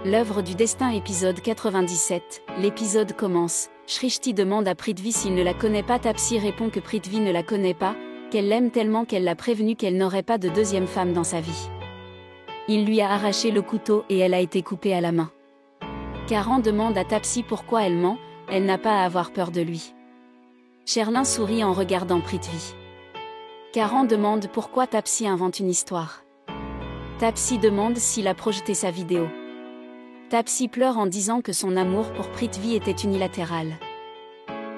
L'œuvre du destin épisode 97, l'épisode commence. Shrishti demande à Prithvi s'il ne la connaît pas. Tapsi répond que Prithvi ne la connaît pas, qu'elle l'aime tellement qu'elle l'a prévenu qu'elle n'aurait pas de deuxième femme dans sa vie. Il lui a arraché le couteau et elle a été coupée à la main. Karan demande à Tapsi pourquoi elle ment, elle n'a pas à avoir peur de lui. Sherlin sourit en regardant Prithvi. Karan demande pourquoi Tapsi invente une histoire. Tapsi demande s'il a projeté sa vidéo. Tapsi pleure en disant que son amour pour Prithvi était unilatéral.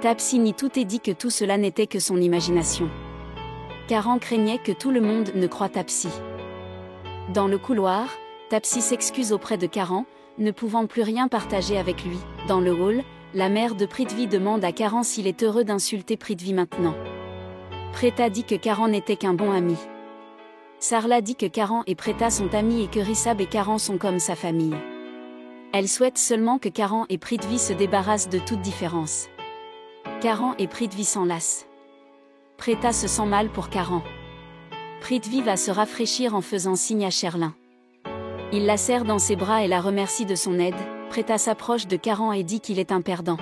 Tapsi nie tout et dit que tout cela n'était que son imagination. Karan craignait que tout le monde ne croie Tapsi. Dans le couloir, Tapsi s'excuse auprès de Karan, ne pouvant plus rien partager avec lui. Dans le hall, la mère de Prithvi demande à Karan s'il est heureux d'insulter Prithvi maintenant. Preta dit que Karan n'était qu'un bon ami. Sarla dit que Karan et Preta sont amis et que Rishabh et Karan sont comme sa famille. Elle souhaite seulement que Karan et Prithvi se débarrassent de toute différence. Karan et Prithvi s'enlacent. Preta se sent mal pour Karan. Prithvi va se rafraîchir en faisant signe à Sherlin. Il la serre dans ses bras et la remercie de son aide. Preta s'approche de Karan et dit qu'il est un perdant.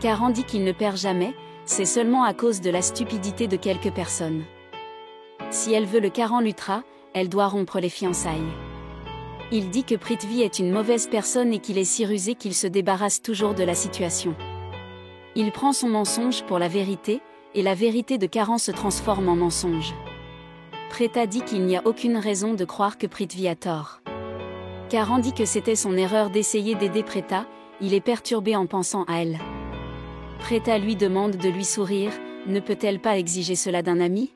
Karan dit qu'il ne perd jamais, c'est seulement à cause de la stupidité de quelques personnes. Si elle veut le Karan luttera, elle doit rompre les fiançailles. Il dit que Prithvi est une mauvaise personne et qu'il est si rusé qu'il se débarrasse toujours de la situation. Il prend son mensonge pour la vérité, et la vérité de Karan se transforme en mensonge. Preta dit qu'il n'y a aucune raison de croire que Prithvi a tort. Karan dit que c'était son erreur d'essayer d'aider Preta, il est perturbé en pensant à elle. Preta lui demande de lui sourire, ne peut-elle pas exiger cela d'un ami?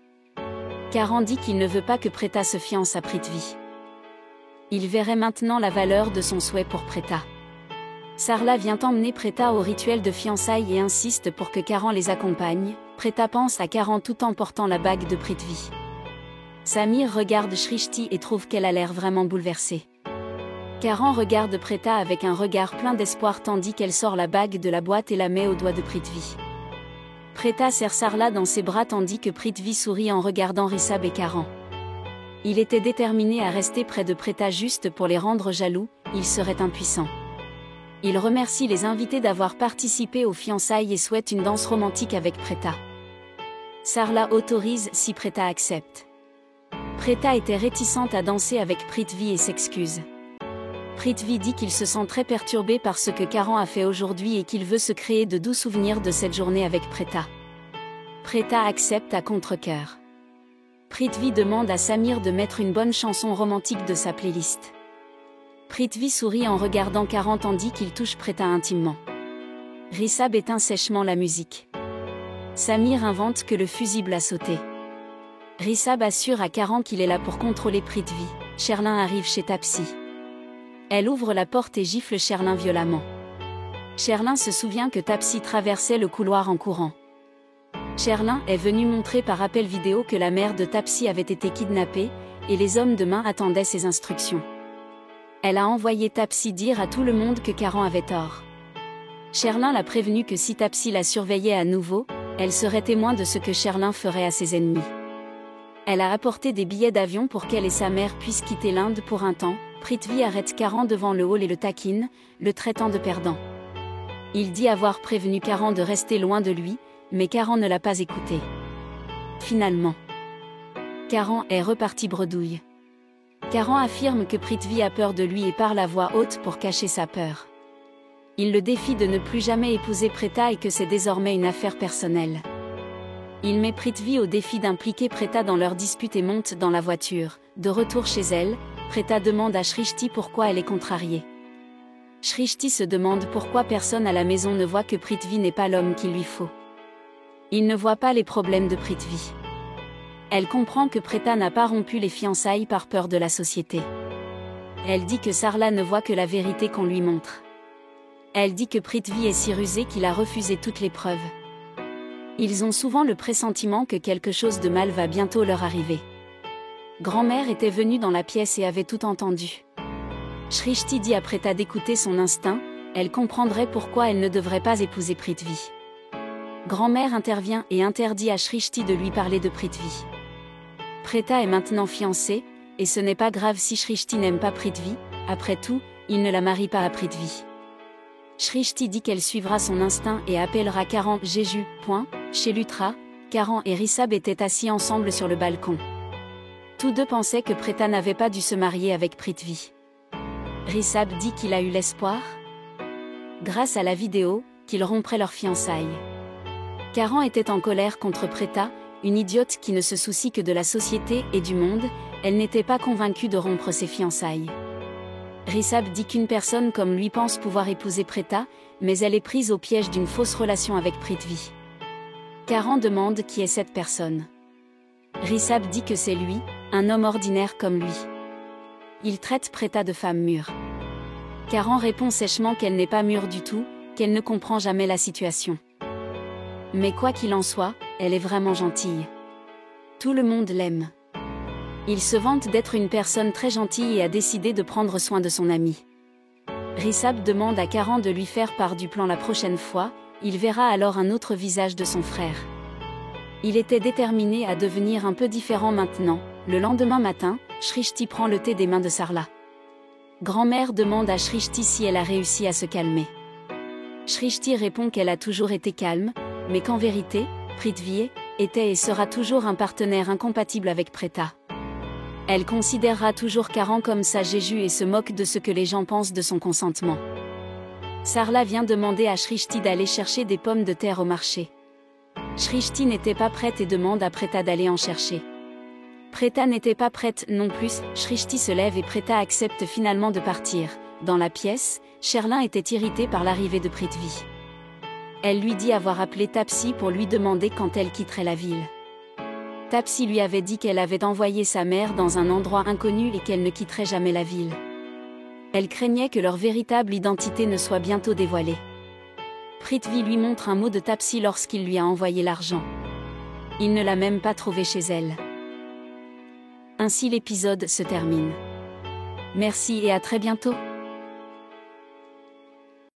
Karan dit qu'il ne veut pas que Preta se fiance à Prithvi. Il verrait maintenant la valeur de son souhait pour Preta. Sarla vient emmener Preta au rituel de fiançailles et insiste pour que Karan les accompagne. Preta pense à Karan tout en portant la bague de Prithvi. Samir regarde Shrishti et trouve qu'elle a l'air vraiment bouleversée. Karan regarde Preta avec un regard plein d'espoir tandis qu'elle sort la bague de la boîte et la met au doigt de Prithvi. Preta serre Sarla dans ses bras tandis que Prithvi sourit en regardant Rishabh et Karan. Il était déterminé à rester près de Preta juste pour les rendre jaloux, il serait impuissant. Il remercie les invités d'avoir participé aux fiançailles et souhaite une danse romantique avec Preta. Sarla autorise si Preta accepte. Preta était réticente à danser avec Prithvi et s'excuse. Prithvi dit qu'il se sent très perturbé par ce que Karan a fait aujourd'hui et qu'il veut se créer de doux souvenirs de cette journée avec Preta. Preta accepte à contre-cœur. Prithvi demande à Samir de mettre une bonne chanson romantique de sa playlist. Prithvi sourit en regardant Karan tandis qu'il touche Preta intimement. Rishabh éteint sèchement la musique. Samir invente que le fusible a sauté. Rishabh assure à Karan qu'il est là pour contrôler Prithvi. Sherlin arrive chez Tapsi. Elle ouvre la porte et gifle Sherlin violemment. Sherlin se souvient que Tapsi traversait le couloir en courant. Sherlin est venu montrer par appel vidéo que la mère de Tapsi avait été kidnappée, et les hommes de main attendaient ses instructions. Elle a envoyé Tapsi dire à tout le monde que Karan avait tort. Sherlin l'a prévenu que si Tapsi la surveillait à nouveau, elle serait témoin de ce que Sherlin ferait à ses ennemis. Elle a apporté des billets d'avion pour qu'elle et sa mère puissent quitter l'Inde pour un temps. Prithvi arrête Karan devant le hall et le taquine, le traitant de perdant. Il dit avoir prévenu Karan de rester loin de lui, mais Karan ne l'a pas écouté. Finalement, Karan est reparti bredouille. Karan affirme que Prithvi a peur de lui et parle à voix haute pour cacher sa peur. Il le défie de ne plus jamais épouser Preta et que c'est désormais une affaire personnelle. Il met Prithvi au défi d'impliquer Preta dans leur dispute et monte dans la voiture. De retour chez elle, Preta demande à Shrishti pourquoi elle est contrariée. Shrishti se demande pourquoi personne à la maison ne voit que Prithvi n'est pas l'homme qu'il lui faut. Il ne voit pas les problèmes de Prithvi. Elle comprend que Preta n'a pas rompu les fiançailles par peur de la société. Elle dit que Sarla ne voit que la vérité qu'on lui montre. Elle dit que Prithvi est si rusé qu'il a refusé toutes les preuves. Ils ont souvent le pressentiment que quelque chose de mal va bientôt leur arriver. Grand-mère était venue dans la pièce et avait tout entendu. Shrishti dit à Preta d'écouter son instinct, elle comprendrait pourquoi elle ne devrait pas épouser Prithvi. Grand-mère intervient et interdit à Shrishti de lui parler de Prithvi. Preta est maintenant fiancée, et ce n'est pas grave si Shrishti n'aime pas Prithvi, après tout, il ne la marie pas à Prithvi. Shrishti dit qu'elle suivra son instinct et appellera Karan Jeju. Chez Luthra, Karan et Rishabh étaient assis ensemble sur le balcon. Tous deux pensaient que Preta n'avait pas dû se marier avec Prithvi. Rishabh dit qu'il a eu l'espoir, grâce à la vidéo, qu'ils rompraient leurs fiançailles. Karan était en colère contre Preta, une idiote qui ne se soucie que de la société et du monde. Elle n'était pas convaincue de rompre ses fiançailles. Rishabh dit qu'une personne comme lui pense pouvoir épouser Preta, mais elle est prise au piège d'une fausse relation avec Prithvi. Karan demande qui est cette personne. Rishabh dit que c'est lui, un homme ordinaire comme lui. Il traite Preta de femme mûre. Karan répond sèchement qu'elle n'est pas mûre du tout, qu'elle ne comprend jamais la situation. Mais quoi qu'il en soit, elle est vraiment gentille. Tout le monde l'aime. Il se vante d'être une personne très gentille et a décidé de prendre soin de son ami. Rishabh demande à Karan de lui faire part du plan la prochaine fois, il verra alors un autre visage de son frère. Il était déterminé à devenir un peu différent maintenant. Le lendemain matin, Shrishti prend le thé des mains de Sarla. Grand-mère demande à Shrishti si elle a réussi à se calmer. Shrishti répond qu'elle a toujours été calme, mais qu'en vérité, Prithvi était et sera toujours un partenaire incompatible avec Preta. Elle considérera toujours Karan comme sa Jeju et se moque de ce que les gens pensent de son consentement. Sarla vient demander à Shrishti d'aller chercher des pommes de terre au marché. Shrishti n'était pas prête et demande à Preta d'aller en chercher. Preta n'était pas prête non plus. Shrishti se lève et Preta accepte finalement de partir. Dans la pièce, Sherlin était irrité par l'arrivée de Prithvi. Elle lui dit avoir appelé Tapsi pour lui demander quand elle quitterait la ville. Tapsi lui avait dit qu'elle avait envoyé sa mère dans un endroit inconnu et qu'elle ne quitterait jamais la ville. Elle craignait que leur véritable identité ne soit bientôt dévoilée. Prithvi lui montre un mot de Tapsi lorsqu'il lui a envoyé l'argent. Il ne l'a même pas trouvé chez elle. Ainsi l'épisode se termine. Merci et à très bientôt.